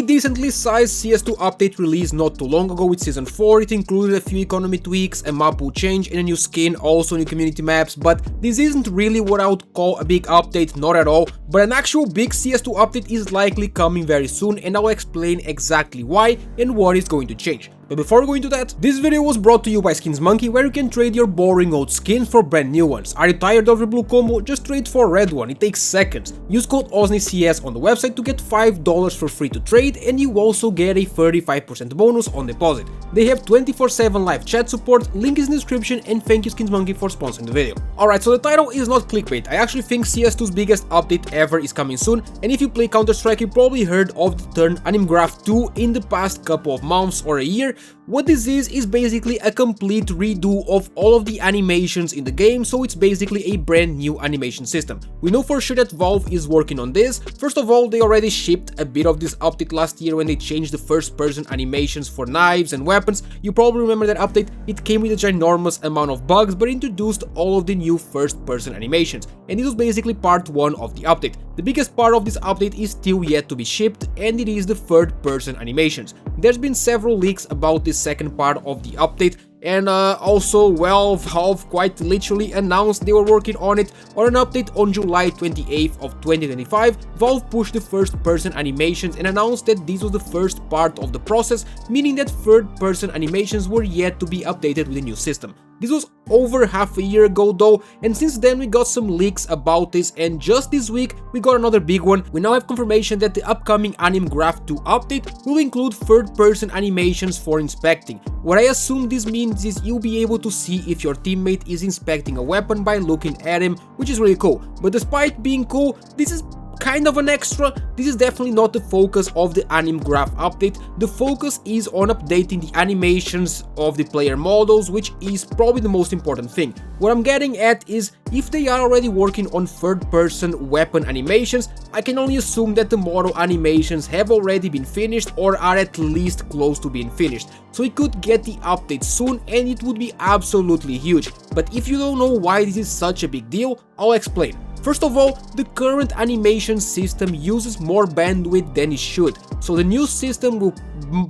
decently sized CS2 update released not too long ago with Season 4. It included a few economy tweaks, a map will change and a new skin, also new community maps, but this isn't really what I would call a big update, not at all. But an actual big CS2 update is likely coming very soon, and I'll explain exactly why and what is going to change. But before going to that, this video was brought to you by Skins Monkey, where you can trade your boring old skins for brand new ones. Are you tired of your blue combo? Just trade for a red one, it takes seconds. Use code OZNICS on the website to get $5 for free to trade, and you also get a 35% bonus on deposit. They have 24/7 live chat support, link is in the description, and thank you Skins Monkey for sponsoring the video. Alright, so the title is not clickbait. I actually think CS2's biggest update ever is coming soon, and if you play Counter-Strike you probably heard of the term Animgraph2 in the past couple of months or a year. What this is basically a complete redo of all of the animations in the game, so it's basically a brand new animation system. We know for sure that Valve is working on this. First of all, they already shipped a bit of this update last year when they changed the first person animations for knives and weapons. You probably remember that update. It came with a ginormous amount of bugs but introduced all of the new first person animations, and this was basically part 1 of the update. The biggest part of this update is still yet to be shipped, and it is the third person animations. There's been several leaks about this second part of the update, and also, well, Valve quite literally announced they were working on it. On an update on July 28th of 2025, Valve pushed the first person animations and announced that this was the first part of the process, meaning that third person animations were yet to be updated with the new system. This was over half a year ago though, and since then we got some leaks about this, and just this week we got another big one. We now have confirmation that the upcoming Animgraph2 update will include third-person animations for inspecting. What I assume this means is you'll be able to see if your teammate is inspecting a weapon by looking at him, which is really cool. But despite being cool, this is kind of an extra. This is definitely not the focus of the Animgraph update. The focus is on updating the animations of the player models, which is probably the most important thing. What I'm getting at is, if they are already working on third-person weapon animations, I can only assume that the model animations have already been finished or are at least close to being finished. So we could get the update soon and it would be absolutely huge. But if you don't know why this is such a big deal, I'll explain. First of all, the current animation system uses more bandwidth than it should, so the new system will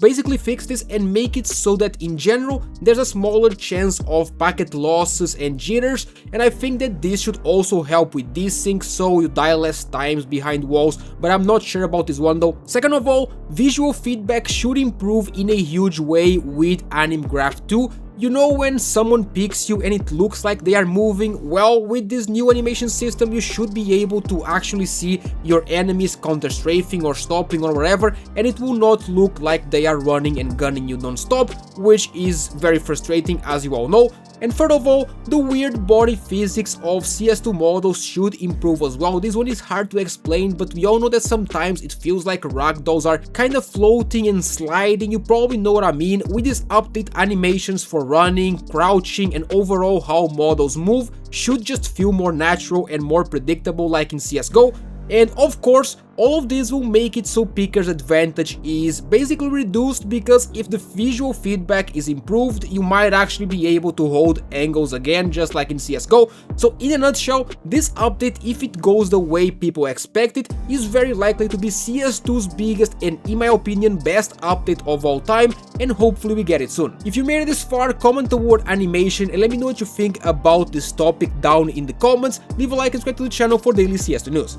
basically fix this and make it so that in general there's a smaller chance of packet losses and jitters, and I think that this should also help with desync so you die less times behind walls, but I'm not sure about this one though. Second of all, visual feedback should improve in a huge way with Animgraph2. You know when someone picks you and it looks like they are moving? Well, with this new animation system you should be able to actually see your enemies counter-strafing or stopping or whatever, and it will not look like they are running and gunning you non-stop, which is very frustrating as you all know. And third of all, the weird body physics of CS2 models should improve as well. This one is hard to explain, but we all know that sometimes it feels like ragdolls are kind of floating and sliding. You probably know what I mean. With this update, animations for running, crouching, and overall how models move should just feel more natural and more predictable like in CSGO. And of course, all of this will make it so picker's advantage is basically reduced, because if the visual feedback is improved, you might actually be able to hold angles again, just like in CSGO. So in a nutshell, this update, if it goes the way people expect it, is very likely to be CS2's biggest and, in my opinion, best update of all time, and hopefully we get it soon. If you made it this far, comment the word animation and let me know what you think about this topic down in the comments. Leave a like and subscribe to the channel for daily CS2 news.